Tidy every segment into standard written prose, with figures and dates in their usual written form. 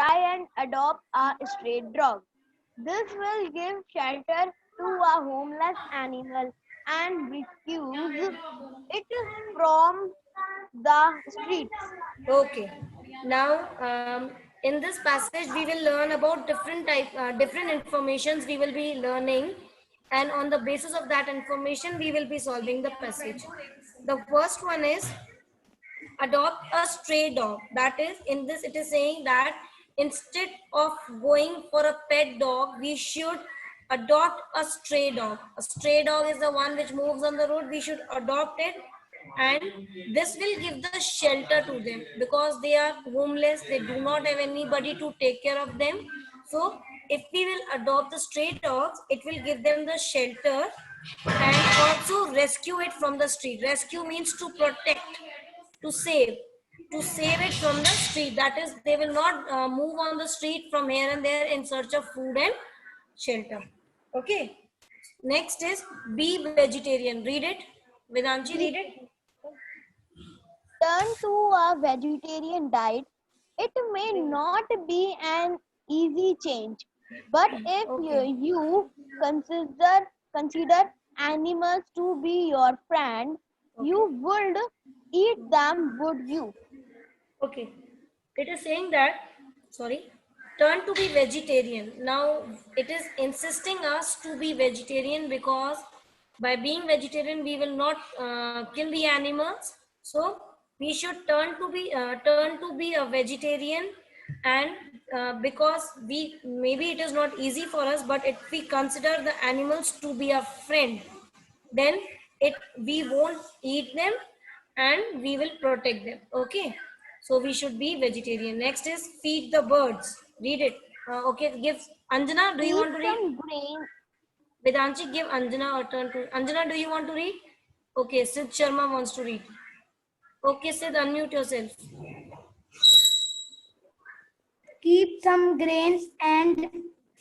try and adopt a stray dog. This will give shelter to a homeless animal and rescues it from the streets. Okay. Now, in this passage, we will learn about different informations we will be learning, and on the basis of that information, we will be solving the passage. The first one is adopt a stray dog. That is, in this, it is saying that instead of going for a pet dog, we should adopt a stray dog. A stray dog is the one which moves on the road. We should adopt it, and this will give the shelter to them because they are homeless. They do not have anybody to take care of them. So if we will adopt the stray dogs, it will give them the shelter and also rescue it from the street. Rescue means to protect, to save it from the street. That is, they will not move on the street from here and there in search of food and shelter. Okay. Next is be vegetarian. Read it. Vedanshi, read it. Turn to a vegetarian diet. It may not be an easy change, but if you consider animals to be your friend, you would eat them, would you? Okay. It is saying that, sorry, turn to be vegetarian. Now, it is insisting us to be vegetarian because by being vegetarian, we will not kill the animals. So, we should turn to be a vegetarian, and because maybe it is not easy for us, but if we consider the animals to be a friend, then we won't eat them and we will protect them. Okay, so we should be vegetarian. Next is feed the birds. Read it. Okay, give Anjana. Do you Eat want to read? some grain. Vedanshi, give Anjana a turn to Anjana. Do you want to read? Okay, Sid Sharma wants to read. Okay, Sid, unmute yourself. Keep some grains and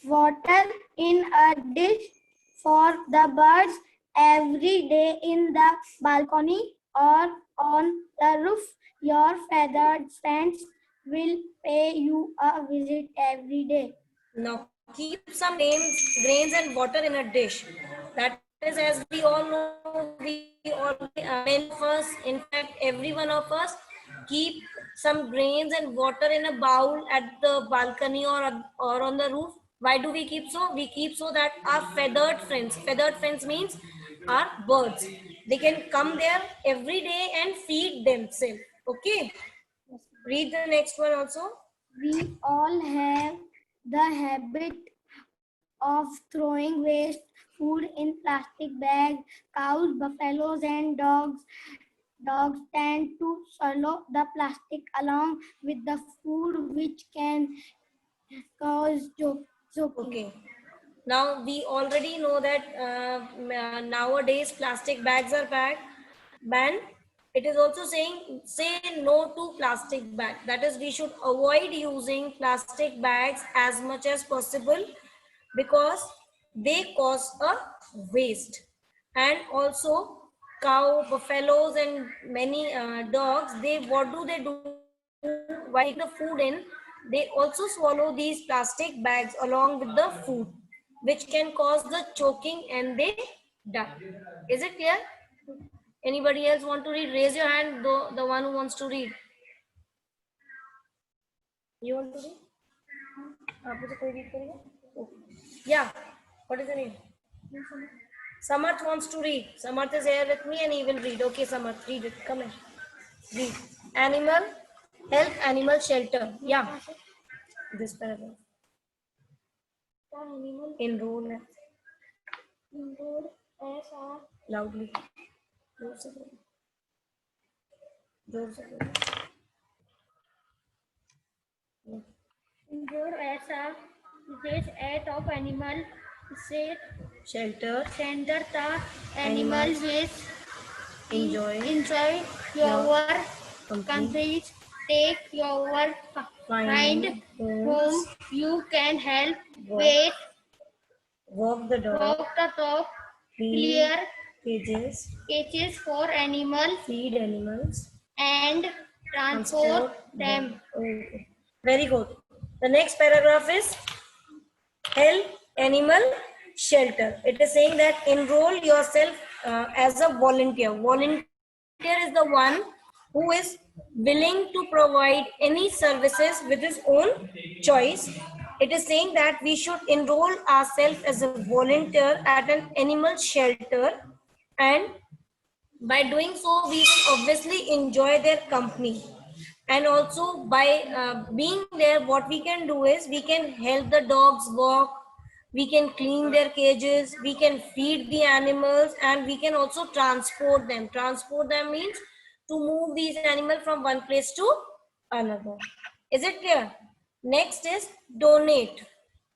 water in a dish for the birds every day in the balcony or on the roof. Your feathered friends will pay you a visit every day. Now keep some grains and water in a dish. That is, as we all know, many of us, in fact, every one of us, keep some grains and water in a bowl at the balcony or on the roof. Why do we keep so? We keep so that our feathered friends means our birds, they can come there every day and feed themselves. Okay. Read the next one also. We all have the habit of throwing waste food in plastic bags. Cows, buffaloes, and dogs tend to swallow the plastic along with the food, which can cause choking. Okay. Now we already know that nowadays plastic bags are banned. It is also saying say no to plastic bag. That is, we should avoid using plastic bags as much as possible because they cause a waste. And also cow, buffaloes, and many dogs, what do they do while taking the food in? They also swallow these plastic bags along with the food, which can cause the choking and they die. Is it clear? Anybody else want to read? Raise your hand, the one who wants to read. You want to read? Yeah. What is the name? Samarth wants to read. Samarth is here with me and he will read. Okay, Samarth, read it. Come in. Read. Animal, help animal shelter. Yeah. This paragraph. Enroll. Enroll as a Loudly. जोर से बोलो. जोर से बोलो. enroll as a this act of animal say Shelter. sender the animal with Enjoy. your Complete. countries. Take your find whom you can help wait, Walk the dog. walk the dog, clear Cages. cages for animals, Feed animals. and transport them. Okay. Very good. The next paragraph is help animal shelter. It is saying that enroll yourself as a volunteer. Volunteer is the one who is willing to provide any services with his own choice. It is saying that we should enroll ourselves as a volunteer at an animal shelter, and by doing so we will obviously enjoy their company. And also by being there, what we can do is we can help the dogs walk, we can clean their cages, we can feed the animals, and we can also transport them. Transport them means to move these animals from one place to another. Is it clear? Next is donate.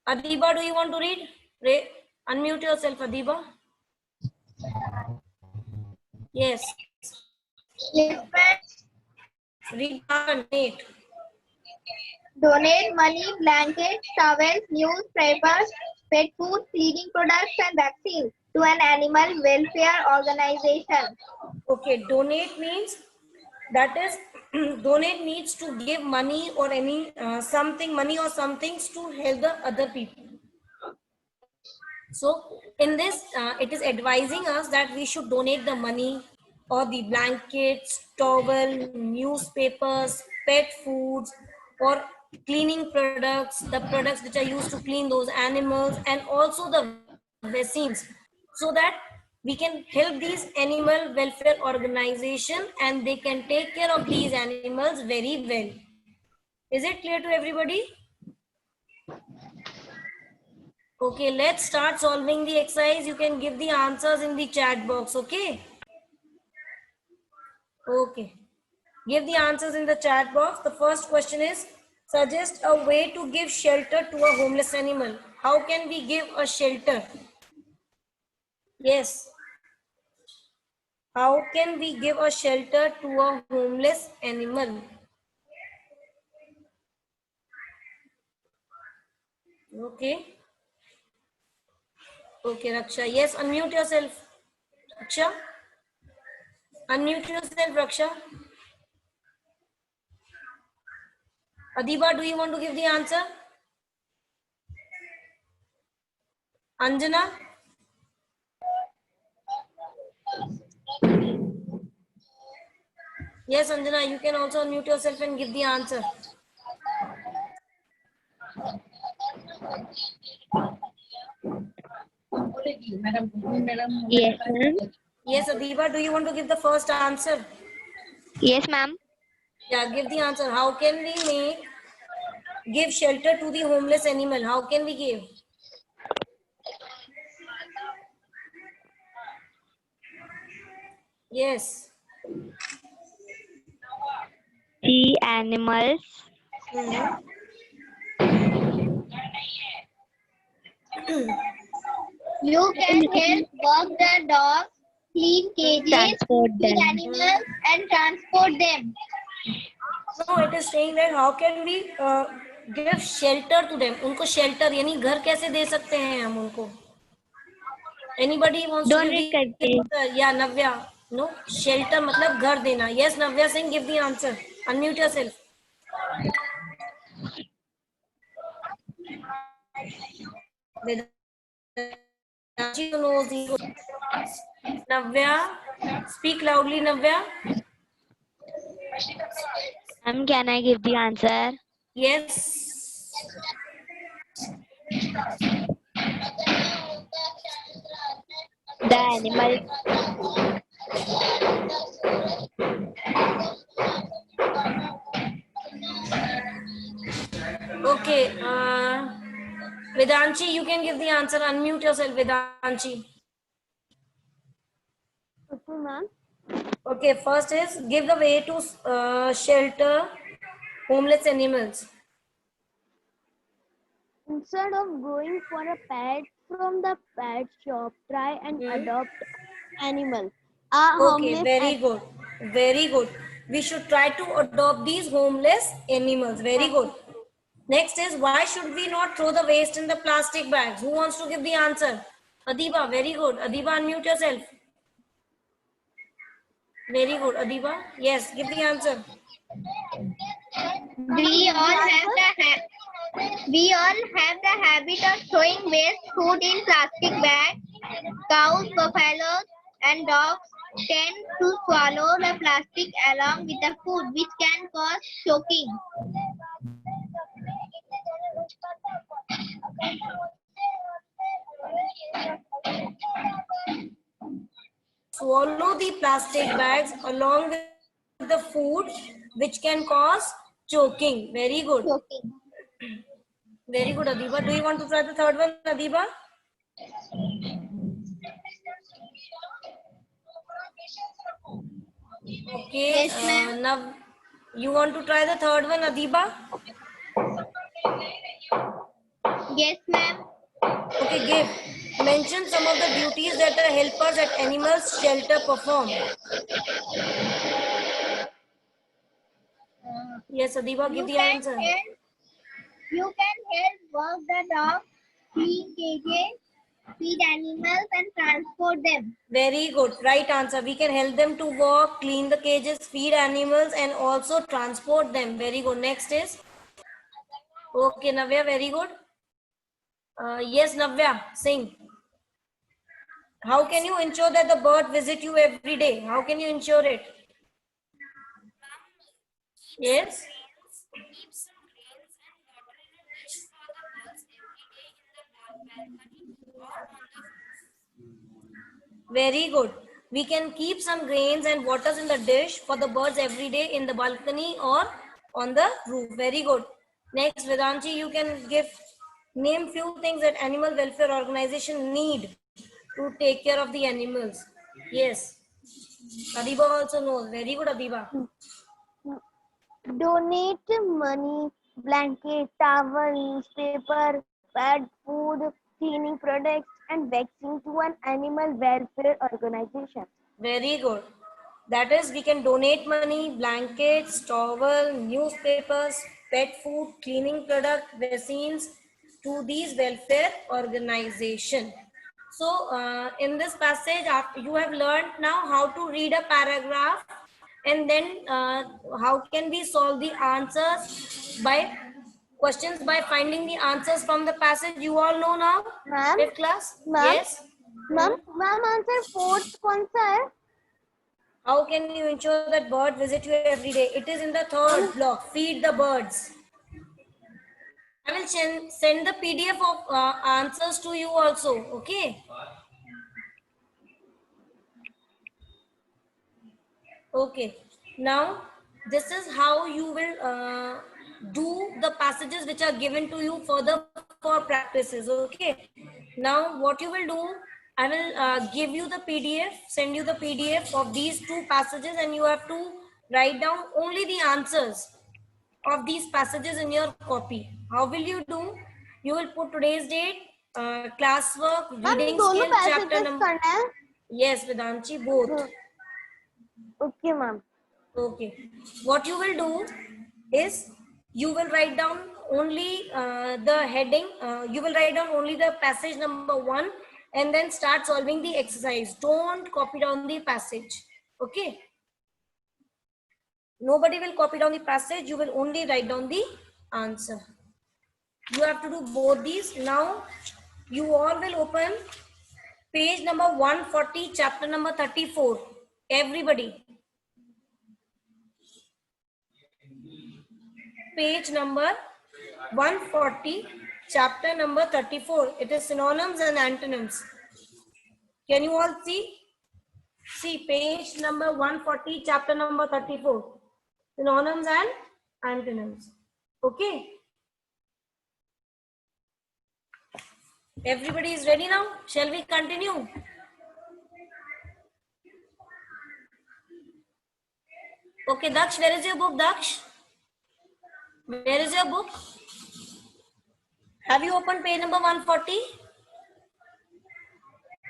Adiba, do you want to read? Unmute yourself, Adiba. Yes. Yes, Read donate. donate money, blankets, towels, newspapers, pet food, cleaning products, and vaccines to an animal welfare organization. Okay, donate means that is donate needs to give money or any something, money or some things to help the other people. So in this, it is advising us that we should donate the money or the blankets, towel, newspapers, pet foods, or cleaning products, the products which are used to clean those animals, and also the vaccines, so that we can help these animal welfare organization and they can take care of these animals very well. Is it clear to everybody? Okay, let's start solving the exercise. You can give the answers in the chat box, okay? Okay. Give the answers in the chat box. The first question is, suggest a way to give shelter to a homeless animal. How can we give a shelter? Yes. How can we give a shelter to a homeless animal? Okay. Okay, Raksha. Yes, unmute yourself. Raksha. Unmute yourself, Raksha. Adiba, do you want to give the answer? Anjana? Yes, Anjana, you can also unmute yourself and give the answer. Yes, ma'am. Yes, Adiba, do you want to give the first answer? Yes, ma'am. Yeah, give the answer. How can we give shelter to the homeless animal? How can we give? Yes. The animals. Mhm. You can help walk the dogs, clean cages, Transport feed them. animals, and transport them. No, it is saying that how can we give shelter to them? उनको shelter यानी घर कैसे दे सकते हैं हम उनको? Anybody wants to give Donate the करके. answer? Yeah, Navya. No, shelter मतलब घर देना. Yes, Navya Singh, give the answer. Unmute yourself. Vedanshi knows the Navya, speak loudly, Navya. Ma'am, can I give the answer? Yes. The animals. Okay. Vedanshi, you can give the answer. Unmute yourself, Vedanshi. Okay, ma'am. Okay, first is give the way to shelter homeless animals. Instead of going for a pet from the pet shop, try and adopt animal. A Okay, homeless very good. Very good. We should try to adopt these homeless animals. Very good. Next is, why should we not throw the waste in the plastic bags? Who wants to give the answer? Adiba, very good. Adiba, unmute yourself. Very good. Adiba, yes, give the answer. We all have the We all have the habit of throwing waste food in plastic bags. Cows, buffaloes, and dogs tend to swallow the plastic along with the food, which can cause choking. Swallow the plastic bags along with the food, which can cause choking. Very good. Choking. Very good, Adiba. Do you want to try the third one, Adiba? Okay. Yes, ma'am. Now, you want to try the third one, Adiba? Yes, ma'am. Okay, give. Mention some of the duties that the helpers at animals shelter perform. Yes, Adiba, give the answer. You can help walk the dog, clean cages, feed animals, and transport them. Very good. Right answer. We can help them to walk, clean the cages, feed animals, and also transport them. Very good. Next is. Okay, Navya, very good. Yes, Navya, sing. How can you ensure that the bird visit you every day? How can you ensure it? Yes. Very good. We can keep some grains and waters in the dish for the birds every day in the balcony or on the roof. Very good. Next, Vedanti, you can name few things that animal welfare organization need to take care of the animals. Yes. Adiba also knows. Very good, Adiba. Donate money, blanket, towel, newspaper, pet food, cleaning products, and vaccine to an animal welfare organization. Very good. That is, we can donate money, blankets, towel, newspapers, pet food, cleaning product, vaccines to these welfare organization. So, in this passage, you have learned now how to read a paragraph, and then how can we solve the answers by questions by finding the answers from the passage. You all know now, Ma'am, fifth class. ma'am, Yes. ma'am, ma'am, answer fourth कौन सा है? How can you ensure that bird visit you every day? It is in the third block. Feed the birds. I will send the PDF of answers to you also. Okay. Okay. Now, this is how you will do the passages which are given to you further for practices. Okay. Now, what you will do, I will give you the PDF, send you the PDF of these two passages, and you have to write down only the answers of these passages in your copy. How will you do? You will put today's date, classwork, ma'am reading दोनों skill, chapter passages number. करना है? Yes, Vedanti, both. Okay, ma'am. Okay. What you will do is you will write down only the heading. You will write down only the passage number 1 and then start solving the exercise. Don't copy down the passage. Okay. Nobody will copy down the passage. You will only write down the answer. You have to do both these. Now, you all will open page number 140, chapter number 34. Everybody. Page number 140, chapter number 34. It is synonyms and antonyms. Can you all see? See page number 140, chapter number 34. Synonyms and antonyms. Okay. Everybody is ready now? Shall we continue? Okay, Daksh, where is your book, Daksh? Where is your book? Have you opened page number 140?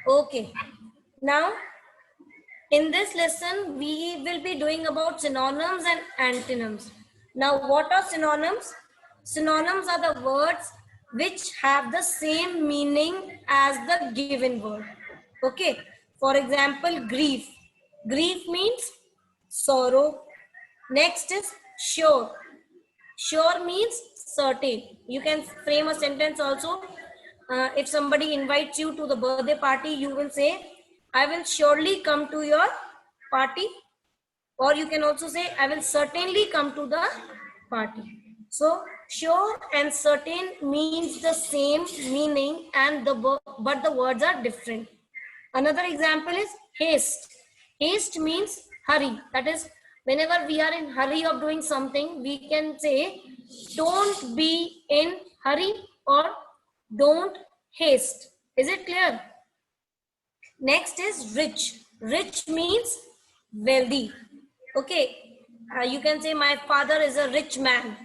Okay. Now, in this lesson, we will be doing about synonyms and antonyms. Now, what are synonyms? Synonyms are the words which have the same meaning as the given word. Okay. For example, grief. Grief means sorrow. Next is sure. Sure means certain. You can frame a sentence also. If somebody invites you to the birthday party, you will say, I will surely come to your party. Or you can also say, I will certainly come to the party. So sure and certain means the same meaning, and but the words are different. Another example is haste. Haste means hurry. That is, whenever we are in hurry of doing something, we can say, don't be in hurry, or don't haste. Is it clear? Next is rich. Rich means wealthy. Okay, you can say my father is a rich man,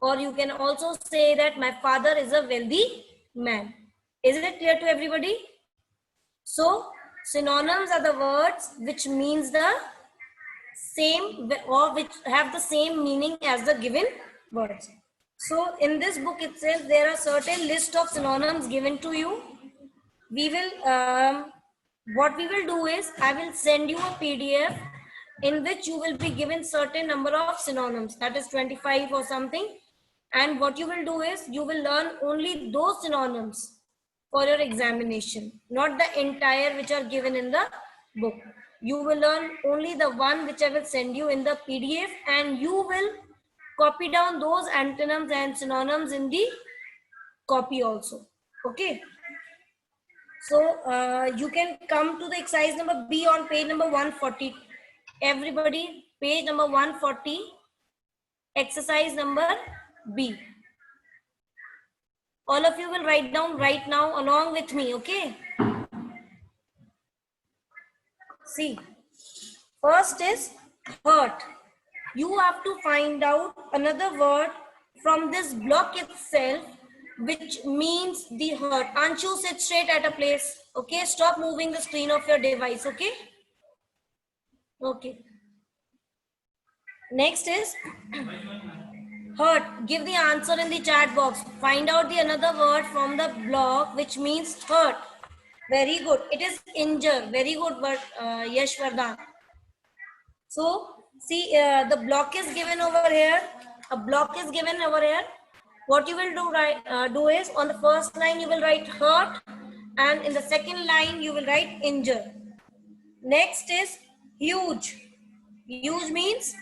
or you can also say that my father is a wealthy man. Is it clear to everybody? So synonyms are the words which means the same or which have the same meaning as the given words. So in this book itself, there are certain list of synonyms given to you. We will what we will do is, I will send you a PDF in which you will be given certain number of synonyms, that is 25 or something, and what you will do is, you will learn only those synonyms for your examination, not the entire which are given in the book. You will learn only the one which I will send you in the PDF, and you will copy down those antonyms and synonyms in the copy also. Okay. So you can come to the exercise number B on page number 140. Everybody, page number 140, exercise number B. All of you will write down right now along with me, okay? See, first is hurt. You have to find out another word from this block itself which means the hurt. Anshu, sit straight at a place, okay? Stop moving the screen of your device, okay? Okay. Next is hurt. Give the answer in the chat box. Find out the another word from the block which means hurt. Very good. It is injure. Very good word, Yash Vardhan. So see, the block is given over here. A block is given over here. What you will do is, on the first line you will write hurt, and in the second line you will write injure. Next is huge. Huge means,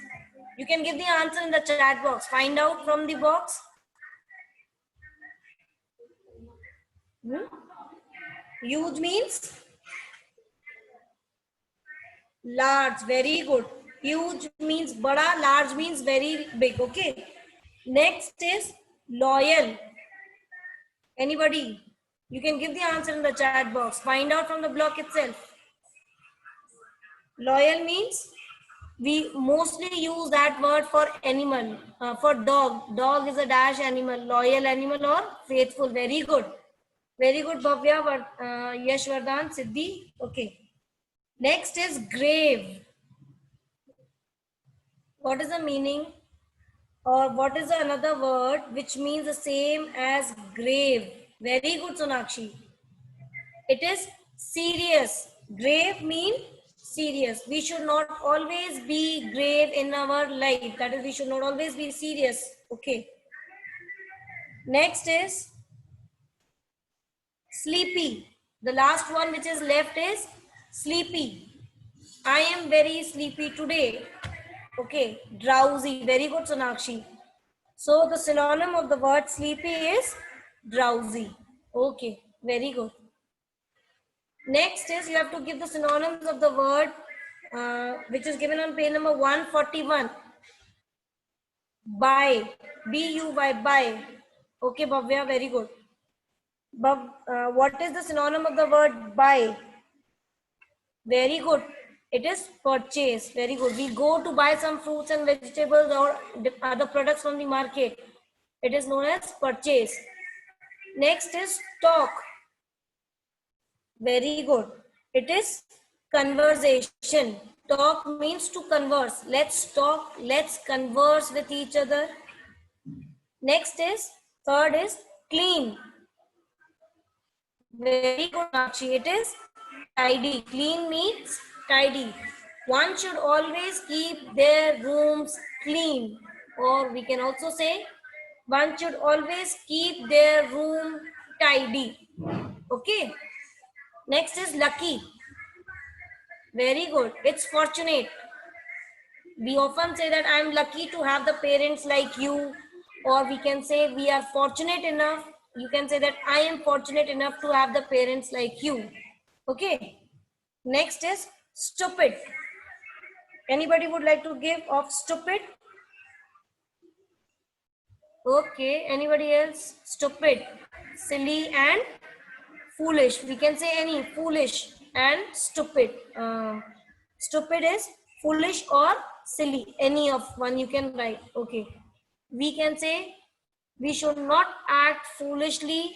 you can give the answer in the chat box. Find out from the box. Huge means large. Very good. Huge means bada, large means very big. Okay. Next is loyal. Anybody? You can give the answer in the chat box. Find out from the block itself. Loyal means, we mostly use that word for animal. For dog. Dog is a dash animal. Loyal animal or faithful. Very good. Very good, Bhavya, Yash Vardhan, Siddhi. Okay. Next is grave. What is the meaning? Or what is another word which means the same as grave? Very good, Sonakshi. It is serious. Grave means serious. We should not always be grave in our life. That is, we should not always be serious. Okay. Next is sleepy. The last one which is left is sleepy. I am very sleepy today. Okay, drowsy. Very good, Sonakshi. So the synonym of the word sleepy is drowsy. Okay, very good. Next is, you have to give the synonyms of the word which is given on page number 141. Buy. B-U-Y, buy. Okay, Bhavya, very good. But what is the synonym of the word buy? Very good. It is purchase. Very good. We go to buy some fruits and vegetables or other products from the market. It is known as purchase. Next is talk. Very good. It is conversation. Talk means to converse. Let's talk. Let's converse with each other. Next is, third is clean. Very good, Nakshi. It is tidy. Clean means tidy. One should always keep their rooms clean. Or we can also say, One should always keep their room tidy. Okay. Next is lucky. Very good. It's fortunate. We often say that I'm lucky to have the parents like you, or we can say we are fortunate enough. You can say that I am fortunate enough to have the parents like you. Okay. Next is stupid. Anybody would like to give of stupid? Okay. Anybody else? Stupid, silly, and foolish. We can say any foolish and stupid. Stupid is foolish or silly. Any of one you can write. Okay. We can say we should not act foolishly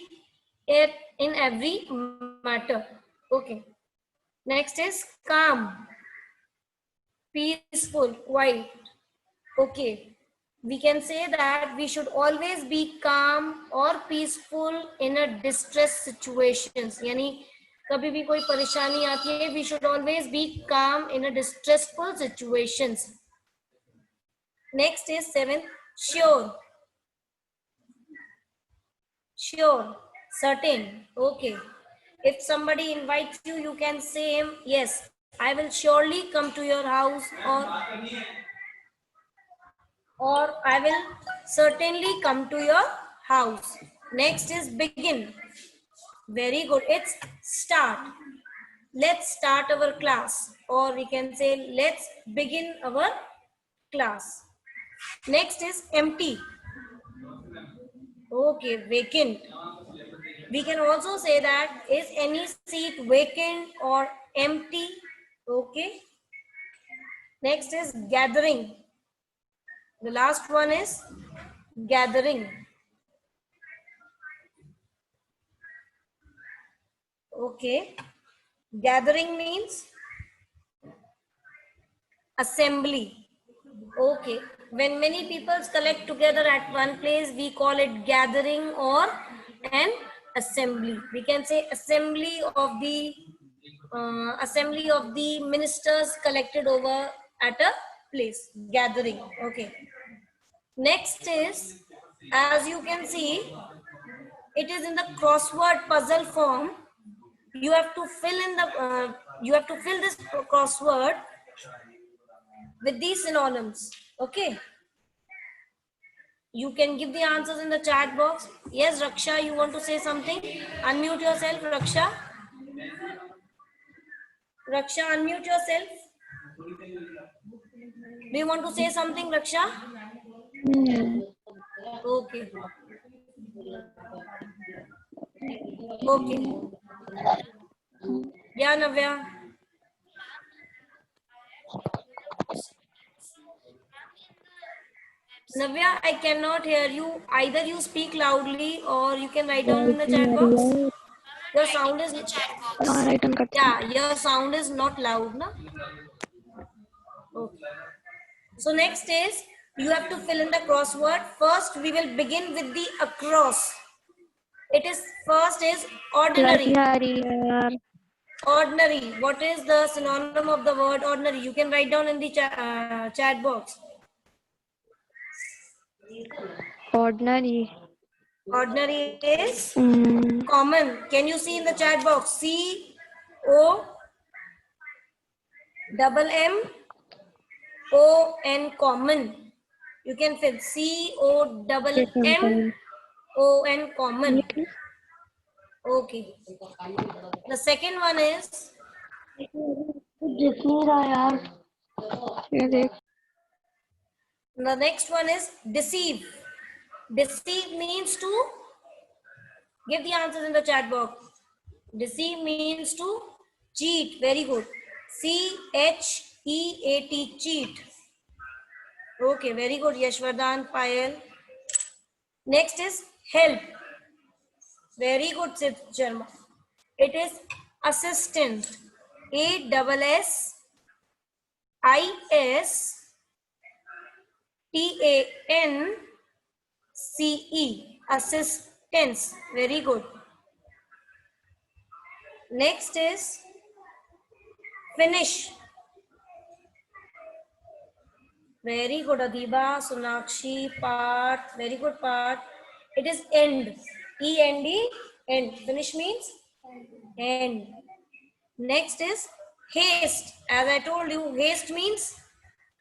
in every matter. Okay. Next is calm, peaceful, quiet. Okay. We can say that we should always be calm or peaceful in a distress situations. यानी कभी भी कोई परेशानी आती है, we should always be calm in a distressful situations. Next is 7, sure. Sure, certain. Okay. If somebody invites you, you can say him, yes, I will surely come to your house, or I will certainly come to your house. Next is begin. Very good. It's start. Let's start our class, or we can say let's begin our class. Next is empty. Okay, vacant. We can also say that is any seat vacant or empty. Okay. Next is gathering. The last one is gathering. Okay. Gathering means assembly. Okay. When many people collect together at one place, we call it gathering or an assembly. We can say assembly of the ministers collected over at a place. Gathering. Okay. Next is, as you can see, it is in the crossword puzzle form. You have to fill this crossword with these synonyms. Okay. You can give the answers in the chat box. Yes, Raksha, you want to say something? Unmute yourself, Raksha. Raksha, unmute yourself. Do you want to say something, Raksha? Okay. Okay. Yeah, Navya. Navya, I cannot hear you. Either you speak loudly or you can write down in the chat box. Your sound is your sound is not loud, na? Okay. So next is you have to fill in the crossword. First, we will begin with the across. It is first is ordinary. Ordinary. What is the synonym of the word ordinary? You can write down in the chat box. Ordinary. Ordinary is common. Can you see in the chat box? COMMON, common. You can fill COMMON, common. Okay. The second one is the next one is deceive. Deceive means to give the answers in the chat box. Deceive means to cheat. Very good. CHEAT, cheat. Okay, very good. Yashvardhan, Payal. Next is help. Very good, Sid Sharma. It is assistant. ASSISTANCE. Assistance. Very good. Next is finish. Very good, Adiba, Sonakshi, Part. Very good, Part. It is end. E-N-D, end. Finish means end. Next is haste. As I told you, haste means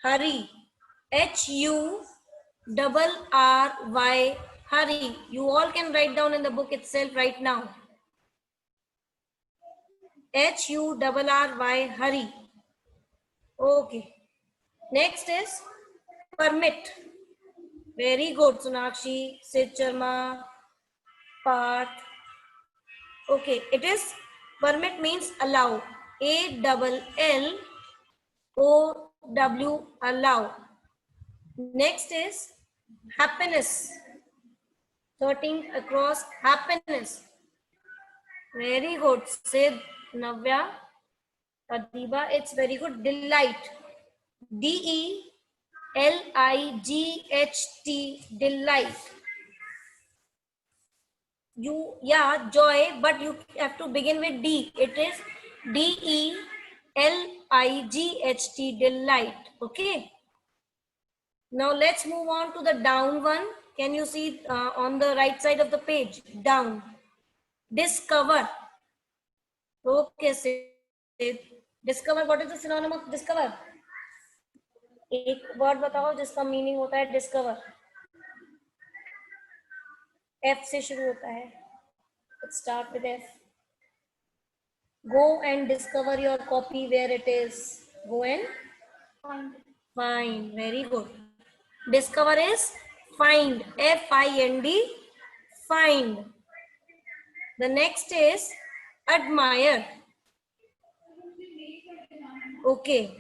hurry. H-U-R-R-Y, hurry. You all can write down in the book itself right now. H-U-R-R-Y, hurry. Okay. Next is permit. Very good, Sonakshi, Sid Sharma, Part. Okay, it is permit means allow. A-double-L-O-W, allow. Next is happiness. 13th across, happiness. Very good, Sid, Navya, Adiba. It's very good. Delight. D-E-L-I-G-H-T, delight. Joy, but you have to begin with D. It is D-E-L-I-G-H-T, delight. Okay. Now let's move on to the down one. Can you see on the right side of the page? Down. Discover. Okay, Sid. Discover, what is the synonym of discover? एक word बताओ जिसका meaning होता है discover. F से शुरू होता है. Let's start with F. Go and discover your copy where it is. Go and find. Very good. Discover is find. F-I-N-D. Find. The next is admire. Okay.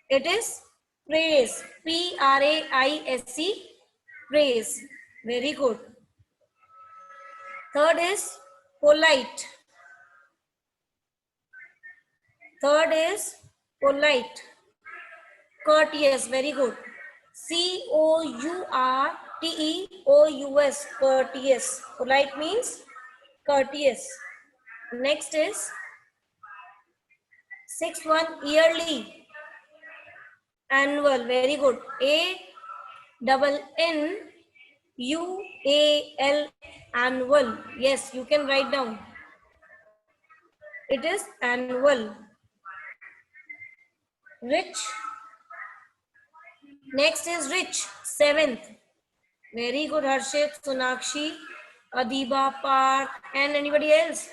It is praise. P-R-A-I-S-E. Praise. Very good. Third is polite. Third is polite. Courteous. Very good. C-O-U-R-T-E-O-U-S. Courteous. Polite means courteous. Next is sixth one, yearly. Annual. Very good. A-double-N-U-A-L. Annual. Yes, you can write down. It is annual. Rich. Next is rich. Seventh. Very good, Harshit, Sonakshi, Adiba, Parth, and anybody else?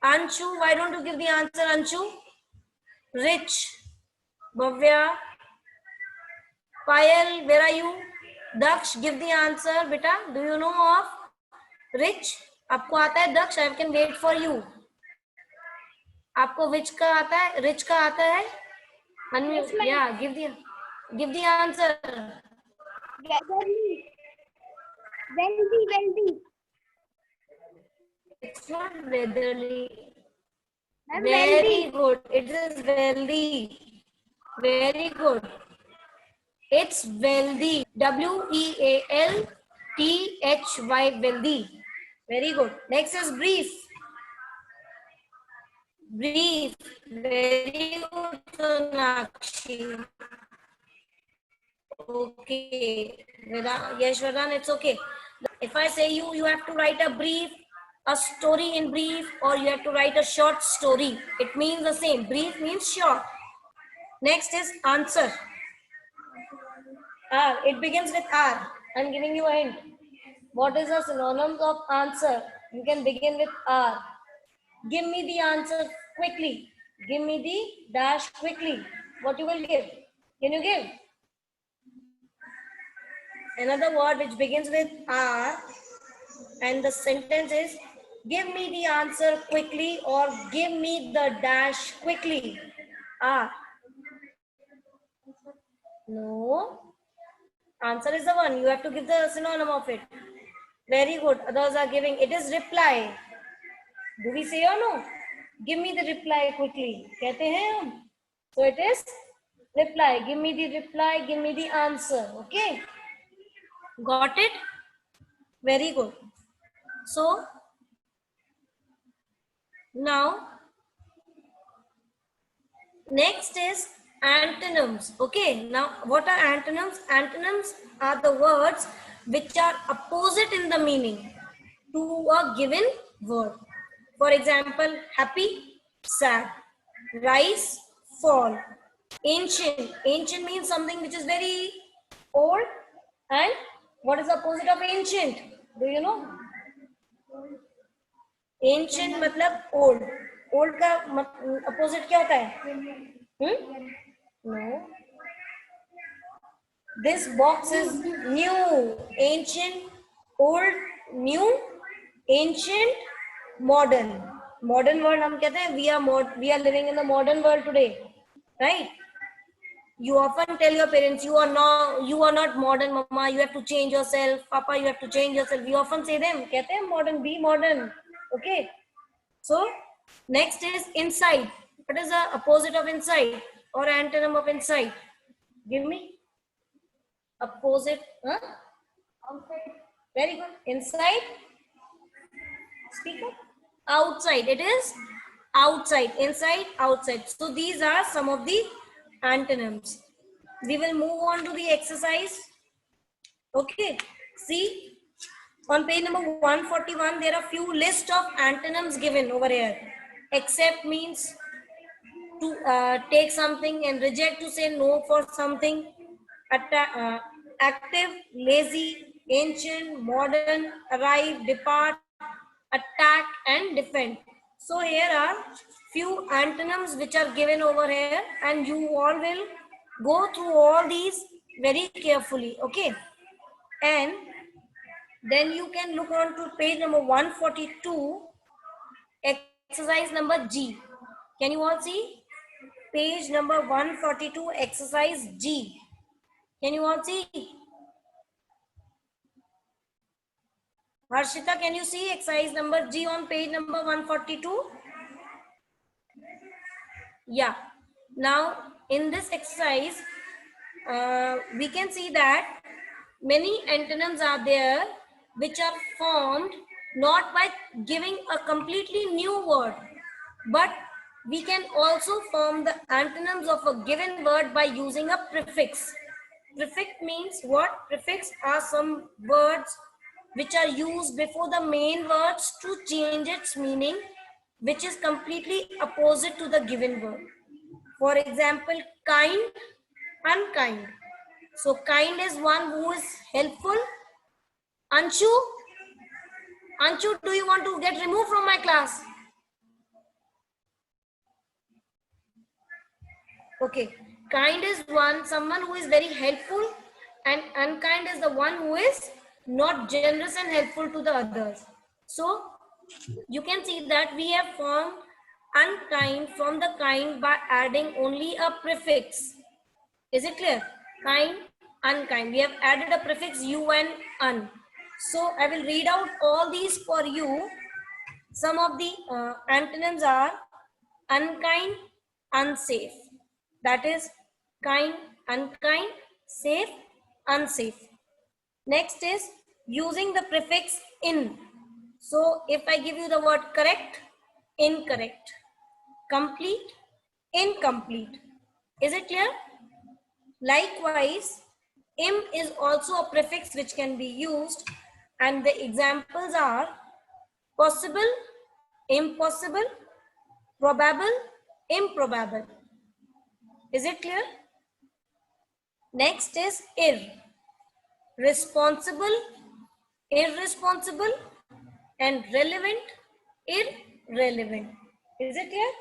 Anshu, why don't you give the answer, Anshu? Rich. Bhavya. Payal, where are you? Daksh, give the answer, beta. Do you know of rich? आपको आता है Daksh? I can wait for you. आपको which का आता है? Rich का आता है? Yeah, give the answer. Wealthy. It's not weatherly. I'm Very good. It is wealthy. Very good. It's wealthy. W-E-A-L-T-H-Y, wealthy. Very good. Next is brief. Brief. Very good, Sonakshi. Okay. Yashwaran, it's okay. If I say you have to write a brief, a story in brief, or you have to write a short story. It means the same. Brief means short. Next is answer. R. It begins with R. I'm giving you a hint. What is the synonyms of answer? You can begin with R. Give me the answer quickly. Give me the dash quickly. What you will give? Can you give? Another word which begins with R and the sentence is give me the answer quickly or give me the dash quickly. R. No. Answer is the one. You have to give the synonym of it. Very good. Others are giving. It is reply. Do we say or no? Give me the reply quickly. कहते हैं हम. So it is reply. Give me the reply. Give me the answer. Okay. Got it? Very good. So now next is antonyms. Okay, now what are antonyms? Antonyms are the words which are opposite in the meaning to a given word. For example, happy, sad, rise, fall, ancient. Ancient means something which is very old. And what is the opposite of ancient? Do you know? Ancient मतलब old. Old का opposite क्या होता है? No. This box is new, ancient, old, new, ancient, modern. Modern world हम कहते हैं we are living in the modern world today, right? You often tell your parents you are not modern, mama. You have to change yourself, papa. You have to change yourself. We often say them. कहते हैं modern, be modern. Okay. So next is inside. What is the opposite of inside or antonym of inside? Give me. Opposite, huh? Outside. Very good. Inside. Speak up. Outside. It is outside. Inside, outside. So these are some of the antonyms. We will move on to the exercise. Okay. See, on page number 141, there are few list of antonyms given over here. Accept means to take something, and reject to say no for something. Active, lazy, ancient, modern, arrive, depart, attack, and defend. So here are few antonyms which are given over here, and you all will go through all these very carefully. Okay, and then you can look on to page number 142, exercise number G. Can you all see? Page number 142, exercise G. Can you all see? Harshita, can you see exercise number G on page number 142? Yeah. Now, in this exercise, we can see that many antonyms are there which are formed not by giving a completely new word, but we can also form the antonyms of a given word by using a prefix. Prefix means what? Prefix are some words which are used before the main words to change its meaning, which is completely opposite to the given word. For example, kind, unkind. So kind is one who is helpful. Anshu, do you want to get removed from my class? Okay, kind is someone who is very helpful, and unkind is the one who is not generous and helpful to the others. So you can see that we have formed unkind from the kind by adding only a prefix. Is it clear? Kind, unkind. We have added a prefix u and un. So I will read out all these for you. Some of the antonyms are unkind, unsafe. That is kind, unkind, safe, unsafe. Next is using the prefix in. So if I give you the word correct, incorrect, complete, incomplete. Is it clear? Likewise, im is also a prefix which can be used, and the examples are possible, impossible, probable, improbable. Is it clear? Next is ir. Responsible, irresponsible, and relevant, irrelevant. Is it clear?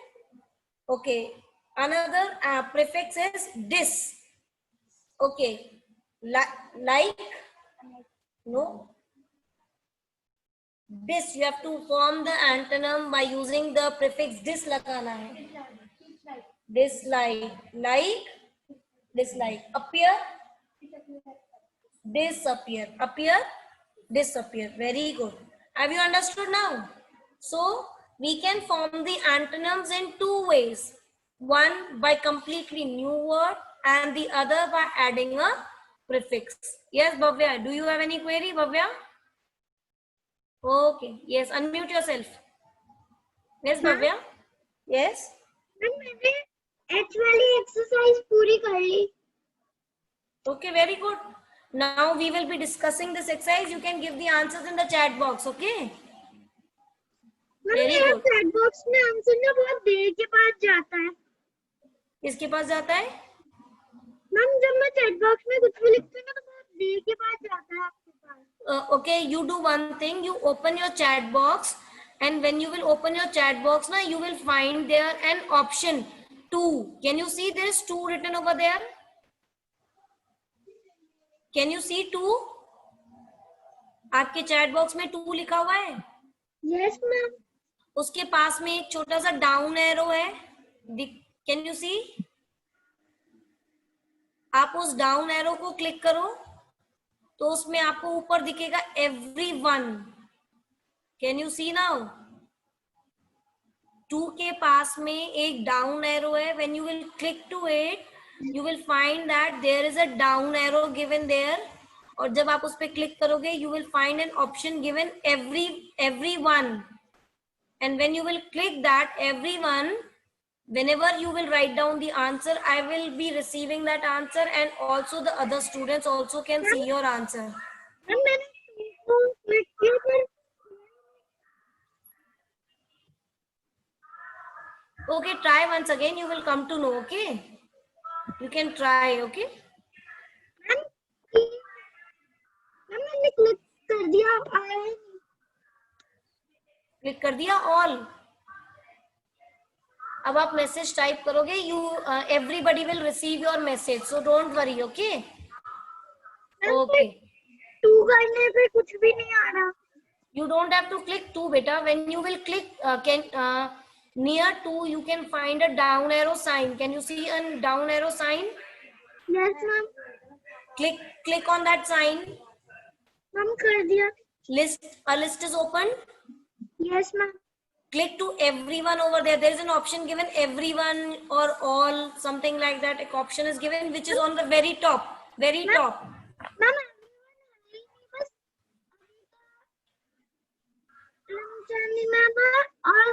Okay. Another prefix is dis. Okay. Like, no. Dis, you have to form the antonym by using the prefix dis lagana hai. Dislike, like, dislike. Appear, disappear. Appear, disappear. Very good. Have you understood now? So we can form the antonyms in two ways. One by completely new word, and the other by adding a prefix. Yes, Bhavya. Do you have any query, Bhavya? Okay. Yes, unmute yourself. Yes, Bhavya. Yes. Maybe actually exercise पूरी कर ली. Okay, very good. Now we will be discussing this exercise. You can give the answers in the chat box. Okay. Ma'am Very मेरा good. Chat box में answer ना बहुत देर के बाद जाता है. किसके पास जाता है? मैम जब मैं चैट बॉक्स में कुछ भी लिखती हूँ ना तो बहुत देर के बाद जाता है आपके पास. Okay, you do one thing. You open your chat box, and when you will open your chat box, now you will find there an option 2. Can you see there is 2 written over there? Can you see 2? आपके chat box में 2 लिखा हुआ है. Yes ma'am. उसके पास में एक छोटा सा डाउन एरो है. कैन यू सी? आप उस डाउन एरो को क्लिक करो तो उसमें आपको ऊपर दिखेगा everyone. Can you see now? 2 के पास में एक डाउन एरो है. When you will click to it you will find that there is a down arrow given there, और जब आप उस पर क्लिक करोगे you will find an option given everyone, and when you will click that everyone, whenever you will write down the answer, I will be receiving that answer, and also the other students also can see your answer. Ma'am मैंने तो click किया पर Okay, try once again, you will come to know. Okay, you can try. Okay, ma'am मैंने click कर दिया, आया ही नहीं. Click कर दिया all. अब आप मैसेज टाइप करोगे. You everybody will receive your message, so don't worry. Okay okay. 2 करने पे कुछ भी नहीं आ रहा. You don't have to click 2 beta. When you will click near 2, you can find a down arrow sign. Can you see a down arrow sign? Yes ma'am. Click on that sign. Ma'am कर दिया. A list is open. Yes ma'am. Click to everyone over there. There is an option given everyone or all, something like that. A option is given which is on the very top. Very top. Ma'am बस लंचानी ma'am और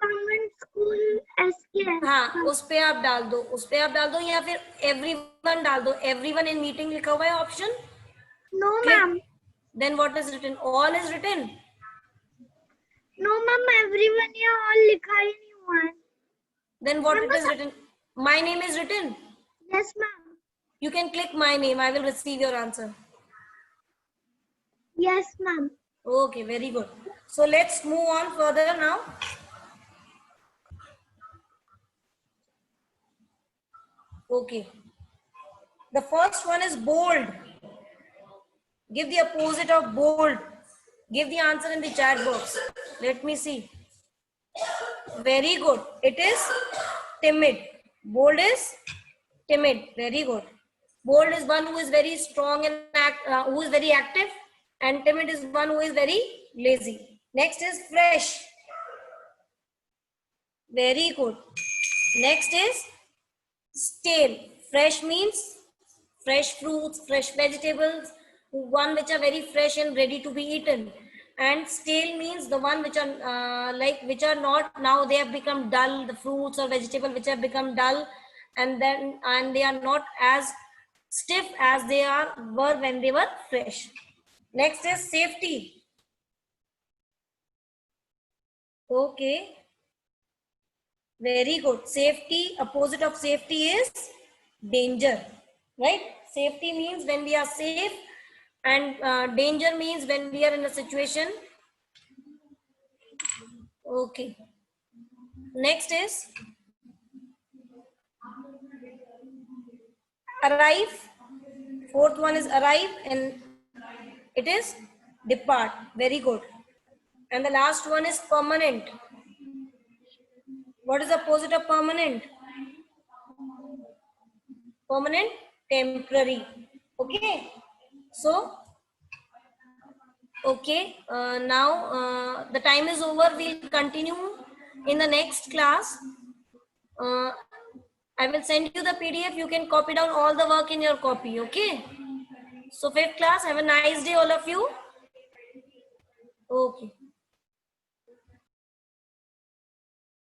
convent school SK. हाँ, उस पे आप डाल दो. उस पे आप डाल दो, या फिर everyone डाल दो. everyone in meeting लिखा हुआ है option. No ma'am. Then what is written? All is written. No ma'am everyone या ऑल लिखा ही नहीं हुआ है. Then what it is written? My name is written. Yes ma'am. You can click my name. I will receive your answer. Yes ma'am. Okay, very good. So let's move on further now. Okay. The first one is bold. Give the opposite of bold. Give the answer in the chat box. Let me see. Very good. It is timid. Bold is timid. Very good. Bold is one who is very strong and who is very active, and timid is one who is very lazy. Next is fresh. Very good. Next is stale. Fresh means fresh fruits, fresh vegetables, one which are very fresh and ready to be eaten. And stale means the one which are which are not, now they have become dull, the fruits or vegetable which have become dull, and they are not as stiff as they were when they were fresh. Next is safety. Okay, very good. Safety, opposite of safety is danger, right? Safety means when we are safe, and danger means when we are in a situation. Okay. Next is arrive. Fourth one is arrive, and it is depart. Very good. And the last one is permanent. What is the opposite of permanent? Permanent, temporary. Okay. So, okay, now the time is over. We'll continue in the next class. I will send you the PDF. You can copy down all the work in your copy. Okay. So, 5th class, have a nice day, all of you. Okay.